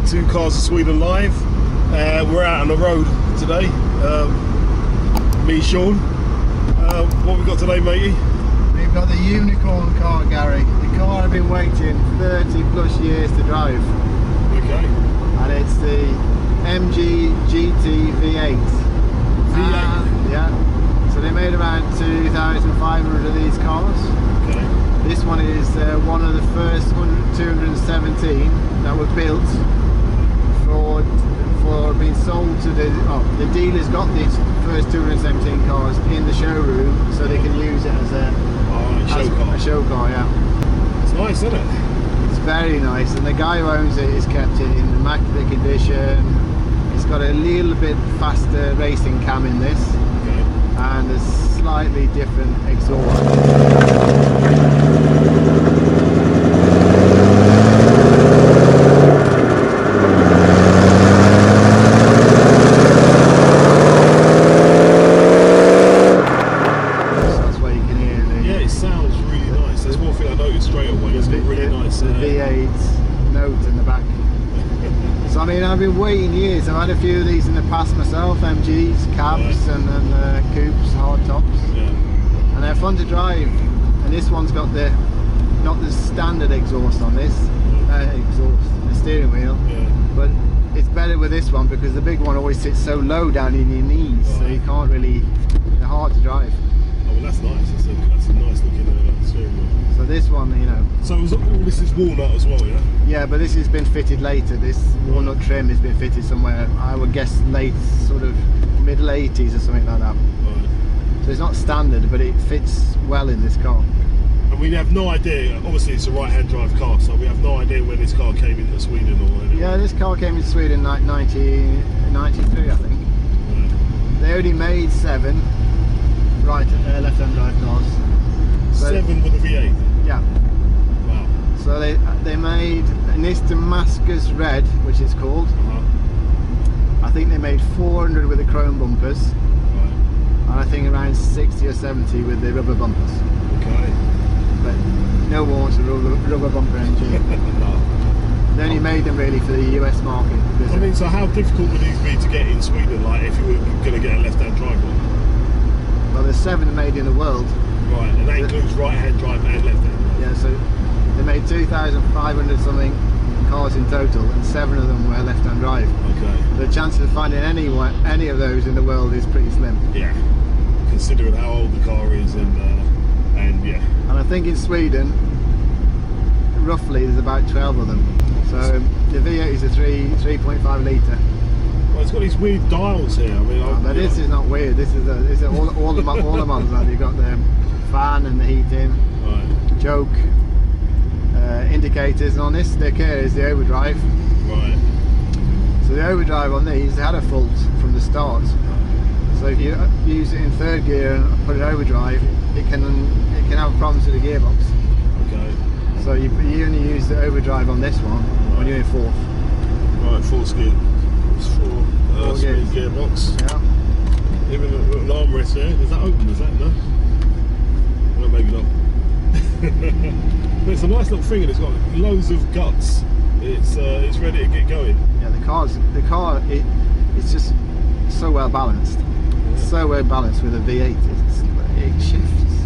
back to Cars of Sweden Live. We're out on the road today. Me, Sean. What we got today, matey? We've got the unicorn car, Gary. The car I've been waiting 30 plus years to drive. Okay. And it's the Mg Gt V8. V8? Yeah. So they made around 2,500 of these cars. Okay. This one is one of the first 217 that were built for being sold to the dealers. Got these first 217 cars in the showroom so they can use it as a show car. Yeah, it's nice, isn't it? It's very nice, and the guy who owns it has kept it in immaculate condition. It's got a little bit faster racing cam in this, and a slightly different exhaust. I've been waiting years. I've had a few of these in the past myself, MGs, cabs, and coupes, hard tops, and they're fun to drive. And this one's got not the standard exhaust on this, the steering wheel, but it's better with this one because the big one always sits so low down in your knees, so you can't really. They're hard to drive. Oh, well, that's nice. That's a nice looking steering wheel. So this one, So all this is walnut as well, yeah? Yeah, but this has been fitted later. This walnut trim has been fitted somewhere, I would guess late, sort of middle 80s or something like that. Right. So it's not standard, but it fits well in this car. And we have no idea, obviously it's a right-hand drive car, so we have no idea when this car came into Sweden or anything. Yeah, this car came into Sweden in 1993, I think. Right. They only made 7 left-hand drive cars. So 7 with a V8? Yeah. Wow. So they made this Damascus Red, which it's called. I think they made 400 with the chrome bumpers. Right. And I think around 60 or 70 with the rubber bumpers. Okay. But no one wants a rubber bumper MG. No. They only made them really for the US market. I mean, so how difficult would these be to get in Sweden, like if you were going to get a left-hand drive one? Well, there's 7 made in the world. Right, and that includes right-hand drive and left-hand drive. Yeah, so they made 2,500 something cars in total, and 7 of them were left-hand drive. Okay. The chances of finding any of those in the world is pretty slim. Yeah, considering how old the car is, and yeah. And I think in Sweden, roughly, there's about 12 of them. So the V8 is a 3.5 litre. Well, it's got these weird dials here. I mean, but this is not weird. This is all the models that you've got the fan and the heating, right. Joke indicators, and on this stick here is the overdrive. Right. So the overdrive on these had a fault from the start. So if you use it in 3rd gear and put it overdrive, it can have problems with the gearbox. Okay. So you only use the overdrive on this one when you're in 4th. Right, 4 gear. 4 speed gearbox. Yeah. Even an armrest here. Is that open? Is that no? No, maybe not. But it's a nice little thing, and it's got loads of guts. It's ready to get going. Yeah, the car it's just so well balanced. Yeah. So well balanced with a V8. It shifts.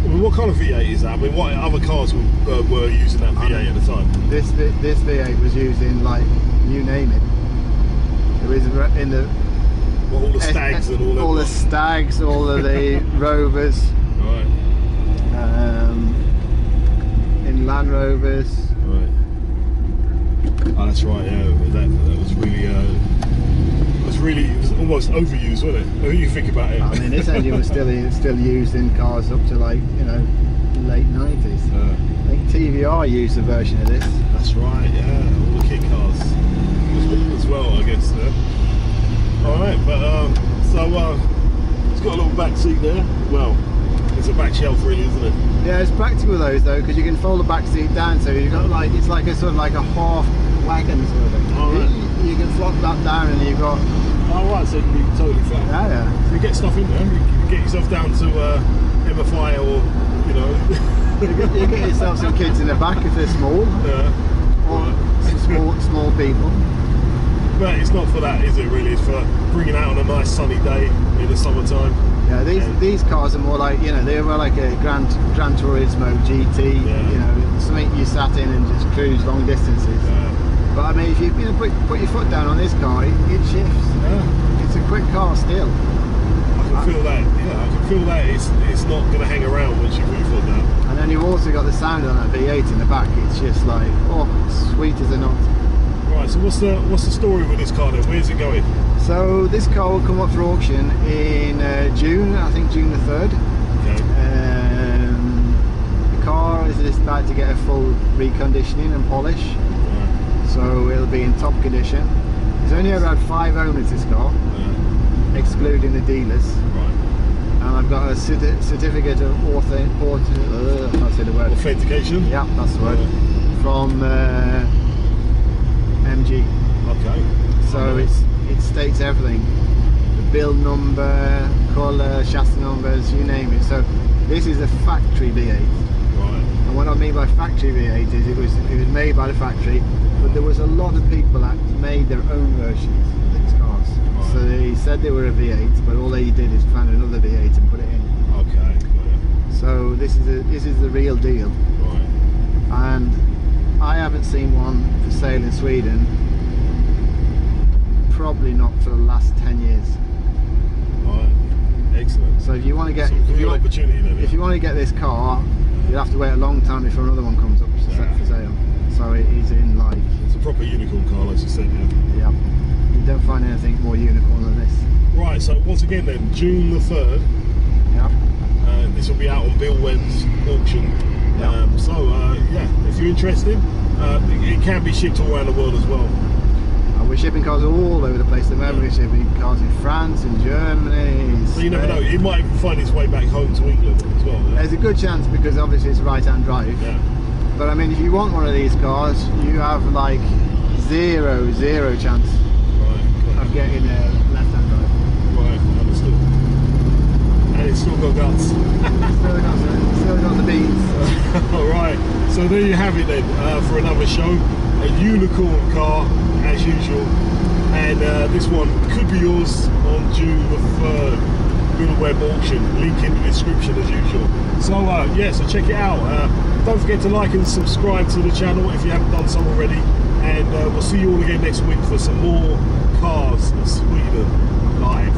I mean, what kind of V8 is that? I mean, what other cars were using that V8 at the time? This V8 was used in, like, you name it. It was in the all the Stags and all the Stags, all of the Rovers. Right. In Land Rovers. Right. Oh, that's right. Yeah, that was really it was almost overused, wasn't it? What do you think about it? I mean, this engine was still used in cars up to, like, late 90s. I think TVR used a version of this. That's right. Yeah, all the kit cars as well, I guess. Yeah. All right, but it's got a little back seat there. Well, it's a back shelf, really, isn't it? Yeah, it's practical those though, because you can fold the back seat down, so you've got it's like a sort of like a half wagon sort of thing. Oh, right. You can flop that down, and you've got. Oh right, so it can be totally flat. Yeah, yeah. So you get stuff in there. You can get yourself down to MFI or you get yourself some kids in the back if they're small. Yeah. Or small people. But it's not for that, is it? Really, it's for bringing out on a nice sunny day in the summertime. Yeah, these cars are more like, you know, they were like a Gran Turismo GT. Yeah. You know, something you sat in and just cruise long distances. Yeah. But I mean, if you put your foot down on this car, it shifts. Yeah. It's a quick car still. I can feel that. Yeah, I can feel that it's not going to hang around once you put your foot down. And then you've also got the sound on that V8 in the back. It's just like, oh, sweet as a nut. Right. So what's the story with this car then? Where's it going? So this car will come up for auction in June. I think June the 3rd. Okay. The car is just about to get a full reconditioning and polish. Right. So it'll be in top condition. It's only ever had 5 owners, this car, Yeah. excluding the dealers. Right. And I've got a certificate of I can't say the word. Authentication. Yeah, that's the word. From MG. Okay. So Nice. it states everything. The build number, colour, chassis numbers, you name it. So this is a factory V8. Right. And what I mean by factory V8 is it was made by the factory, but there was a lot of people that made their own versions of these cars. Right. So they said they were a V8, but all they did is find another V8 and put it in. Okay. Got So this is the real deal. it. Right. And I haven't seen one for sale in Sweden, probably not for the last 10 years. Right. Excellent. So if you want to get, So real opportunity then. if you want to get this car, you'll have to wait a long time before another one comes up for sale. So it is in like, It's a proper unicorn car, like you said. Yeah. yeah, you don't find anything more unicorn than this. Right. So once again then, June the 3rd. Yeah. This will be out on Bill Wen's auction. Yeah. Yeah, if you're interested, it can be shipped all around the world as well. We're shipping cars all over the place at the moment. We're shipping cars in France, in Germany. So you never know, Spain. it might even find its way back home to England as well. Yeah. There's a good chance because obviously it's right-hand drive. Yeah. But I mean, if you want one of these cars, you have like zero chance Right. of getting a left-hand drive. Right. Understood. And it's still got guts. Still got the beats. All right. So there you have it then for another show. A unicorn car as usual, and this one could be yours on June the 3rd. Bill Web auction. Link in the description as usual. So yeah, so check it out. Don't forget to like and subscribe to the channel if you haven't done so already. And we'll see you all again next week for some more Cars of Sweden live.